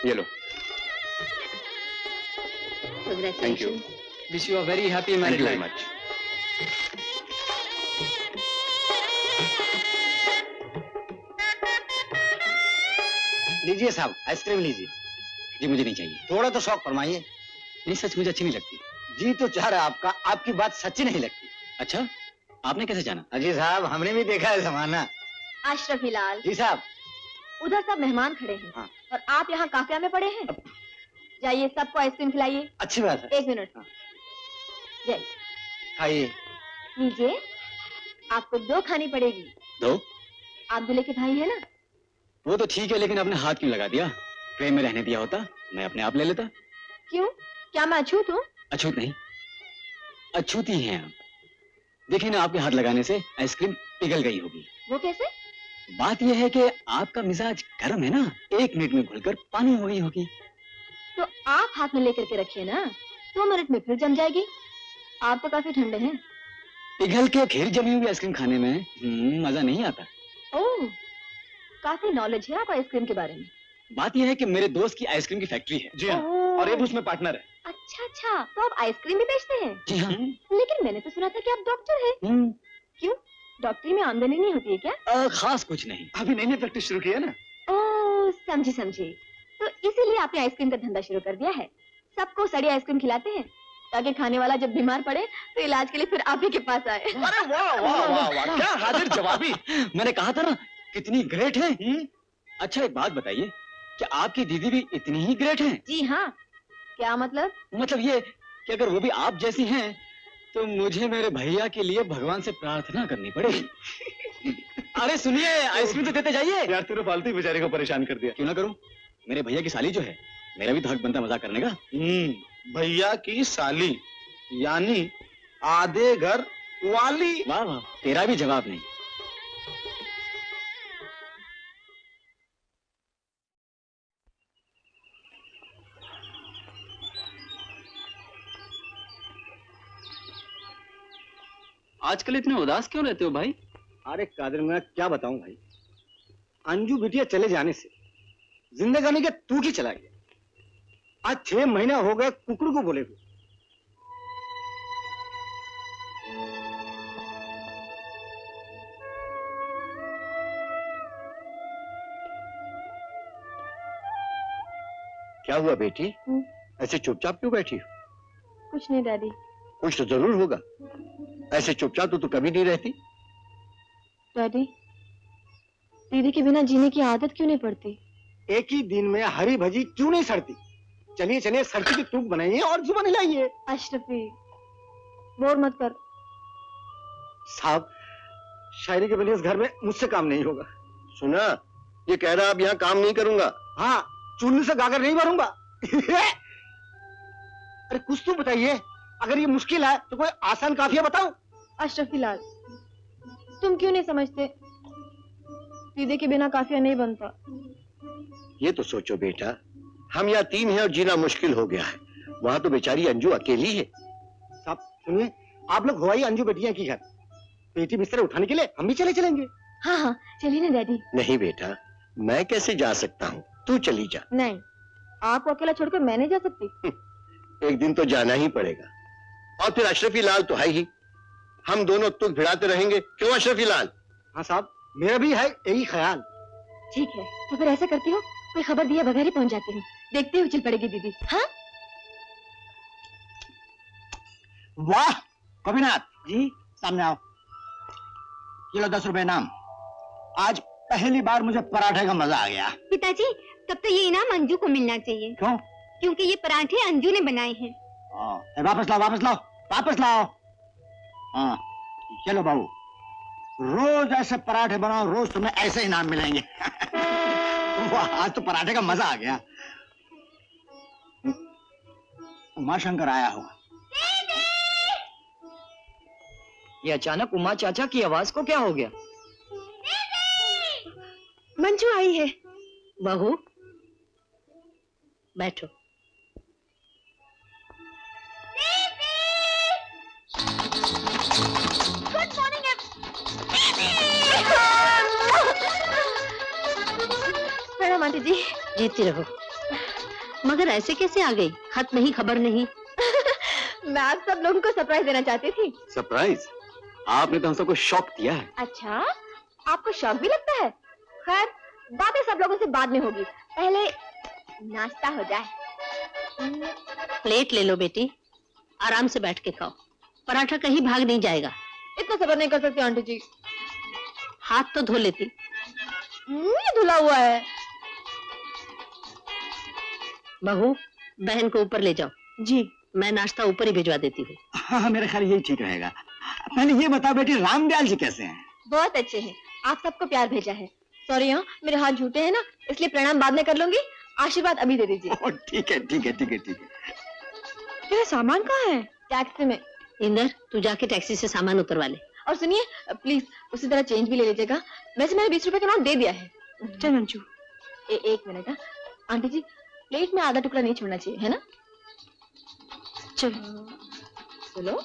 ये लो। Thank you. Wish you a very happy marriage life. Thank you very much. लीजिए साहब, ice cream लीजिए। जी मुझे नहीं चाहिए। थोड़ा तो शौक फरमाइए। नहीं सच मुझे अच्छी नहीं लगती। जी तो चाह रहा आपका, आपकी बात सच्ची नहीं लगती। अच्छा आपने कैसे जाना? अजी साहब हमने भी देखा है जमाना। अशरफी लाल। जी साहब। उधर सब मेहमान खड़े हैं। हाँ। और आप यहाँ काफिया में पड़े हैं। जाइए सबको आइसक्रीम खिलाइए। अच्छी बात है। 1 मिनट। हाँ। जाइए। खाइए। लीजिए, आपको 2 खानी पड़ेगी। 2? आप दूल्हे के भाई है ना? वो तो ठीक है, लेकिन आपने हाथ क्यों लगा दिया? प्रेम में रहने दिया होता मैं अपने आप ले लेता। क्यों? क्या मैं अछूत हूँ? अछूत नहीं, अछूती हैं आप। देखिए ना, आपके हाथ लगाने से आइसक्रीम पिघल गई होगी। वो कैसे? बात यह है कि आपका मिजाज गर्म है ना, 1 मिनट में घुलकर पानी हो गई होगी। तो आप हाथ में लेकर के रखिए ना, 2 मिनट में फिर जम जाएगी। आप तो काफी ठंडे हैं। पिघल के फिर जमी हुई आइसक्रीम खाने में मजा नहीं आता। ओह, काफी नॉलेज है आपको आइसक्रीम के बारे में। बात यह है कि मेरे दोस्त की आइसक्रीम की फैक्ट्री है। जी हाँ, और ये भी उसमें पार्टनर है। अच्छा अच्छा, तो आप आइसक्रीम भी बेचते हैं? जी हाँ। लेकिन मैंने तो सुना था कि आप डॉक्टर हैं। क्यों, डॉक्टरी में आमदनी नहीं होती है क्या? खास कुछ नहीं, अभी नई प्रैक्टिस शुरू की है ना। ओह समझी समझी। तो इसीलिए आपने आइसक्रीम का धंधा शुरू कर दिया है। सबको सड़ी आइसक्रीम खिलाते हैं ताकि खाने वाला जब बीमार पड़े तो इलाज के लिए फिर आप ही के पास आए। अरे वाह वाह वाह वाह, क्या हाजिर जवाबी। मैंने कहा था ना कितनी ग्रेट है। अच्छा एक बात बताइए, क्या आपकी दीदी भी इतनी ही ग्रेट है? जी हाँ। क्या मतलब? मतलब ये कि अगर वो भी आप जैसी हैं तो मुझे मेरे भैया के लिए भगवान से प्रार्थना करनी पड़ेगी। अरे सुनिए, आइसक्रीम तो देते जाइए। यार तूने फालतू ही बेचारे को परेशान कर दिया। क्यों ना करूं, मेरे भैया की साली जो है, मेरा भी तो हक बनता मजाक करने का। भैया की साली यानी आधे घर वाली। वाह वाह, तेरा भी जवाब नहीं। आजकल इतने उदास क्यों रहते हो भाई? अरे कादिर, मैं क्या बताऊं भाई, अंजू बिटिया चले जाने से जिंदगानी के तू ही चला गया। आज 6 महीने हो गए कुकड़ू को बोले हुए। क्या हुआ बेटी, ऐसे चुपचाप क्यों बैठी हो? कुछ नहीं डैडी। कुछ तो जरूर होगा, ऐसे चुपचाप तो तू कभी नहीं रहती। डैडी, दीदी के बिना जीने की आदत क्यों नहीं पड़ती? एक ही दिन में हरी भजी क्यों नहीं सड़ती? चलिए चलिए, सड़की की तूक बनाइए और जुबान हिलाइए। अशरफी, बोर मत कर। साहब, शायरी के बने इस घर में मुझसे काम नहीं होगा। सुना, ये कह रहा अब यहाँ काम नहीं करूंगा। हाँ, चुन्नी से गागर नहीं भरूंगा। अरे कुछ तो बताइए, अगर ये मुश्किल है तो कोई आसान काफिया बताओ। अशरफी लाल, तुम क्यों नहीं समझते, दीदी के बिना काफिया नहीं बनता। ये तो सोचो बेटा, हम यहाँ 3 हैं और जीना मुश्किल हो गया है, वहां तो बेचारी अंजू अकेली है। साहब सुनिए, आप लोग हवाई अंजू बेटियां की घर, पेटी बिस्तर उठाने के लिए हम भी चलेंगे। हाँ हाँ चलिए ना डैडी। नहीं बेटा, मैं कैसे जा सकता हूँ, तू चली जा। नहीं, आपको अकेला छोड़कर मैं नहीं जा सकती। एक दिन तो जाना ही पड़ेगा, और फिर अशरफी लाल तो है ही, हम दोनों तुक भिड़ाते रहेंगे। क्यों अशरफी लाल? हाँ साहब, मेरा भी है यही ख्याल। ठीक है, तो फिर ऐसा करती हूँ, कोई खबर दिए बगैर ही पहुंच जाती हूँ। देखते हुए चल पड़ेगी दीदी। हाँ वाह कविनाथ जी, सामने आओ। ये लो 10 रुपए इनाम। आज पहली बार मुझे पराठे का मजा आ गया। पिताजी, तब तो ये इनाम अंजू को मिलना चाहिए। क्यों? क्योंकि ये पराठे अंजू ने बनाए हैं। वापस लाओ वापस लाओ वापस लाओ। हाँ चलो बाबू, रोज ऐसे पराठे बनाओ, रोज तुम्हें ऐसे इनाम मिलेंगे। वाह, आज तो पराठे का मजा आ गया। उमाशंकर आया होगा। ये अचानक उमा चाचा की आवाज को क्या हो गया? मंजू आई है। बहू बैठो। Good morning. प्रणाम आंटी जी। जीती रहो। मगर ऐसे कैसे आ गई? खत नहीं, खबर नहीं। मैं आप सब लोगों को सरप्राइज देना चाहती थी। सरप्राइज? आपने तो हम सबको शॉक दिया है। अच्छा, आपको शौक भी लगता है? खैर, बातें सब लोगों से बाद में होगी, पहले नाश्ता हो जाए। प्लेट ले लो बेटी, आराम से बैठ के खाओ। पराठा कहीं भाग नहीं जाएगा। इतना सब्र नहीं कर सकती आंटी जी। हाथ तो धो लेती। ये धुला हुआ है। बहू, बहन को ऊपर ले जाओ। जी। मैं नाश्ता ऊपर ही भिजवा देती हूँ। हाँ, मेरा ख्याल यही ठीक रहेगा। पहले ये बताओ बेटी, रामदयाल जी कैसे हैं? बहुत अच्छे हैं, आप सबको प्यार भेजा है। सॉरी हाँ, मेरे हाथ झूठे हैं ना, इसलिए प्रणाम बाद में कर लूंगी, आशीर्वाद अभी दे दीजिए। ठीक है ठीक है ठीक है ठीक है। तेरा सामान कहाँ है? टैक्सी में। इंदर, तू जाके टैक्सी से सामान उतरवा ले। और सुनिए प्लीज, उसी तरह चेंज भी ले लीजिएगा। वैसे मैंने 20 रुपए का नोट दे दिया है। चल मंजू, एक मिनट। हाँ आंटी जी, प्लेट में आधा टुकड़ा नहीं छोड़ना चाहिए, है ना? चलो चलो।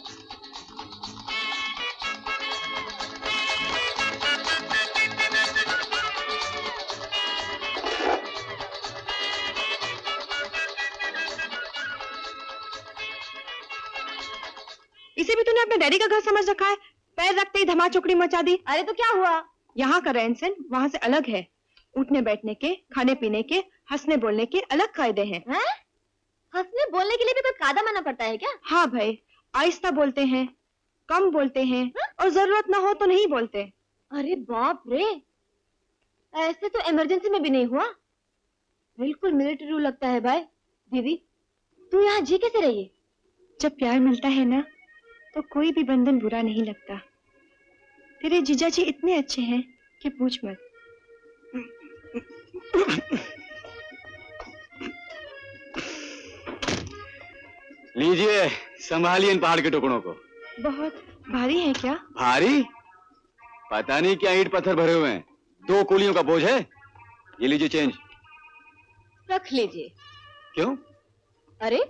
इसे भी तूने अपने डैडी का घर समझ रखा है। पैर रखते ही धमा चौकड़ी मचा दी। अरे तो क्या हुआ? यहाँ का रहन सहन वहाँ से अलग है। उठने बैठने के, खाने पीने के, हंसने बोलने के अलग कायदे हैं। हंसने बोलने के लिए भी कोई कायदा मानना पड़ता है क्या? हाँ भाई, आहिस्ता बोलते हैं, कम बोलते हैं, और जरूरत ना हो तो नहीं बोलते। अरे बाप रे, ऐसे तो इमरजेंसी में भी नहीं हुआ। बिल्कुल मिलिट्री रूल लगता है भाई। दीदी, तू यहाँ जी कैसे रही है? जब प्यार मिलता है ना, तो कोई भी बंधन बुरा नहीं लगता। तेरे जीजा जी इतने अच्छे हैं कि पूछ मत। लीजिए, संभालिए इन पहाड़ के टुकड़ों को। बहुत भारी है क्या? भारी? पता नहीं क्या ईंट पत्थर भरे हुए हैं। 2 कुलियों का बोझ है। ये लीजिए चेंज। रख लीजिए। क्यों? अरे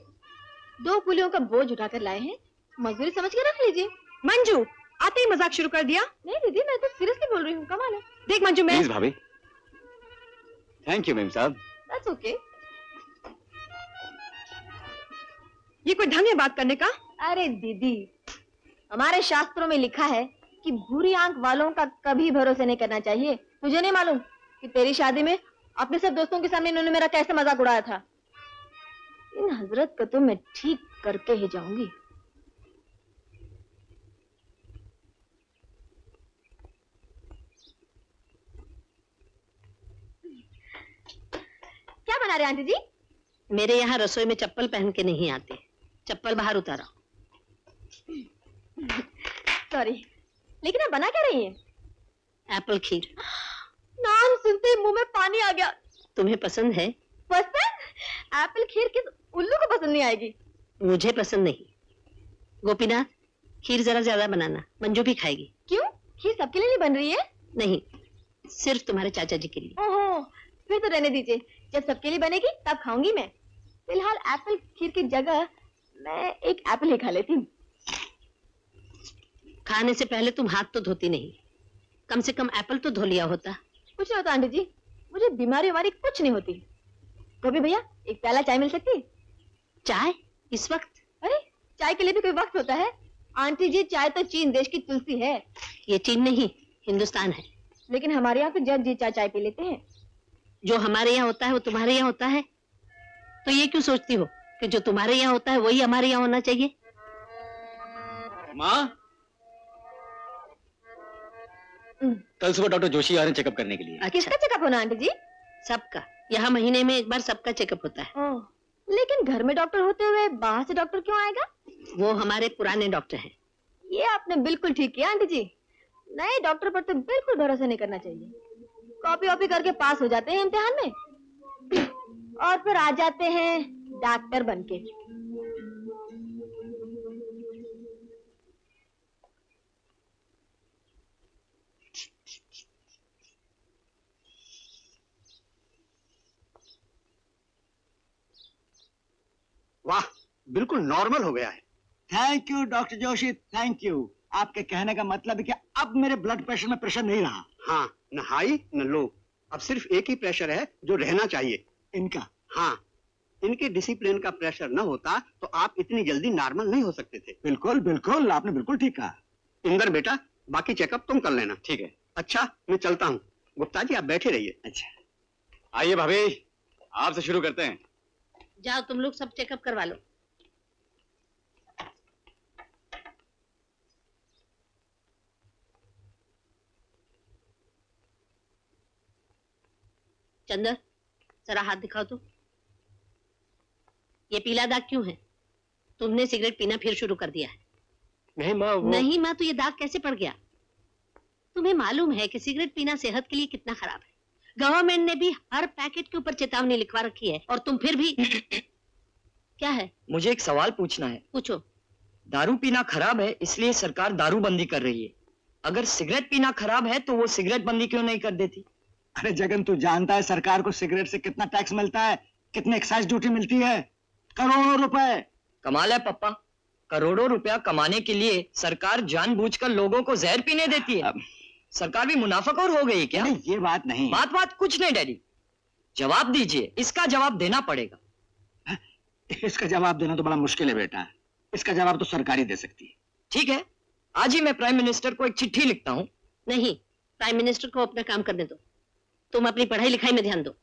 2 कुलियों का बोझ उठाकर लाए हैं, मजदूरी समझ के रख लीजिए। मंजू, आते ही मजाक शुरू कर दिया। नहीं दीदी, मैं तो सीरियसली बोल रही हूँ, कमाल है। देख मंजू, मैं प्लीज भाभी। थैंक यू मेम साहब। That's okay. ये कोई ढंग है बात करने का? अरे दीदी, हमारे शास्त्रों में लिखा है कि बुरी आंख वालों का कभी भरोसा नहीं करना चाहिए। तुझे नहीं मालूम कि तेरी शादी में अपने सब दोस्तों के सामने इन्होंने मेरा कैसे मजाक उड़ाया था? इन हजरत को तो मैं ठीक करके ही जाऊंगी। क्या बना रहे आंटी जी? मेरे यहाँ रसोई में चप्पल पहन के नहीं आते। चप्पल बाहर उतारो। सॉरी, लेकिन आप बना क्या रही हैं? एप्पल खीर। नाम सुनते ही मुंह में पानी आ गया। तुम्हें पसंद है? पसंद? एप्पल खीर किस उल्लू को पसंद नहीं आएगी? मुझे पसंद नहीं। गोपीनाथ, खीर जरा ज्यादा बनाना, मंजू भी खाएगी। क्यों? खीर सबके लिए नहीं बन रही है? नहीं, सिर्फ तुम्हारे चाचा जी के लिए। ओहो, फिर तो रहने दीजिए। जब सबके लिए बनेगी तब खाऊंगी मैं। फिलहाल एप्पल खीर की जगह मैं एक एप्पल ही खा लेती हूँ। खाने से पहले तुम हाथ तो धोती नहीं। कम से कम एप्पल तो धो लिया होता। कुछ नहीं होता आंटी जी, मुझे बीमारी वारी कुछ नहीं होती। गोभी भैया, एक प्याला चाय मिल सकती? चाय इस वक्त? अरे चाय के लिए भी कोई वक्त होता है आंटी जी। चाय तो चीन देश की तुलसी है। ये चीन नहीं, हिंदुस्तान है। लेकिन हमारे यहाँ तो जब जी चाय पी लेते हैं। जो हमारे यहाँ होता है वो तुम्हारे यहाँ होता है, तो ये क्यों सोचती हो कि जो तुम्हारे यहाँ होता है वही हमारे यहाँ होना चाहिए? माँ, कल सुबह डॉक्टर जोशी आ रहे हैं चेकअप करने के लिए। अच्छा, किसका चेकअप होना आंटी जी? सबका। यहाँ महीने में एक बार सबका चेकअप होता है। ओह, लेकिन घर में डॉक्टर होते हुए बाहर से डॉक्टर क्यों आएगा? वो हमारे पुराने डॉक्टर हैं। ये आपने बिल्कुल ठीक किया आंटी जी। नए डॉक्टर पर तो बिल्कुल भरोसा नहीं करना चाहिए। कॉपी वॉपी करके पास हो जाते हैं इम्तिहान में और फिर आ जाते हैं डॉक्टर बनके। वाह, बिल्कुल नॉर्मल हो गया है। Thank you doctor Joshi, thank you. आपके कहने का मतलब है कि अब मेरे ब्लड प्रेशर में प्रेशर नहीं रहा। हाँ, न हाई न लो, अब सिर्फ एक ही प्रेशर है जो रहना चाहिए। इनका? हाँ, इनके डिसिप्लिन का प्रेशर न होता तो आप इतनी जल्दी नॉर्मल नहीं हो सकते थे। बिल्कुल बिल्कुल, आपने बिल्कुल ठीक कहा। इंदर बेटा, बाकी चेकअप तुम कर लेना। ठीक है। अच्छा, मैं चलता हूँ। गुप्ता जी, आप बैठे रहिए। अच्छा, आइए भाभी, आपसे शुरू करते हैं। जाओ तुम लोग सब चेकअप करवा लो। चंदर, जरा हाथ दिखाओ तो। ये पीला दाग क्यों है? तुमने सिगरेट पीना फिर शुरू कर दिया है। नहीं माँ, नहीं माँ, तो ये दाग कैसे पड़ गया? तुम्हें मालूम है कि सिगरेट पीना सेहत के लिए कितना खराब है। गवर्नमेंट ने भी हर पैकेट के ऊपर चेतावनी लिखवा रखी है, और तुम फिर भी क्या है? मुझे एक सवाल पूछना है। पूछो। दारू पीना खराब है, इसलिए सरकार दारू बंदी कर रही है। अगर सिगरेट पीना खराब है तो वो सिगरेट बंदी क्यों नहीं कर देती? अरे जगन, तू जानता है सरकार को सिगरेट से कितना टैक्स मिलता है, कितनी एक्साइज ड्यूटी मिलती है? करोड़ों रुपए। कमाल है पप्पा, करोड़ों रुपया कमाने के लिए सरकार जानबूझकर लोगों को जहर पीने देती है। सरकार भी मुनाफाखोर हो गई क्या? नहीं, ये बात नहीं। बात कुछ नहीं डैडी, जवाब दीजिए, इसका जवाब देना पड़ेगा। इसका जवाब देना तो बड़ा मुश्किल है बेटा, इसका जवाब तो सरकार ही दे सकती है। ठीक है, आज ही मैं प्राइम मिनिस्टर को एक चिट्ठी लिखता हूँ। नहीं, प्राइम मिनिस्टर को अपना काम करने दो। तुम अपनी पढ़ाई लिखाई में ध्यान दो।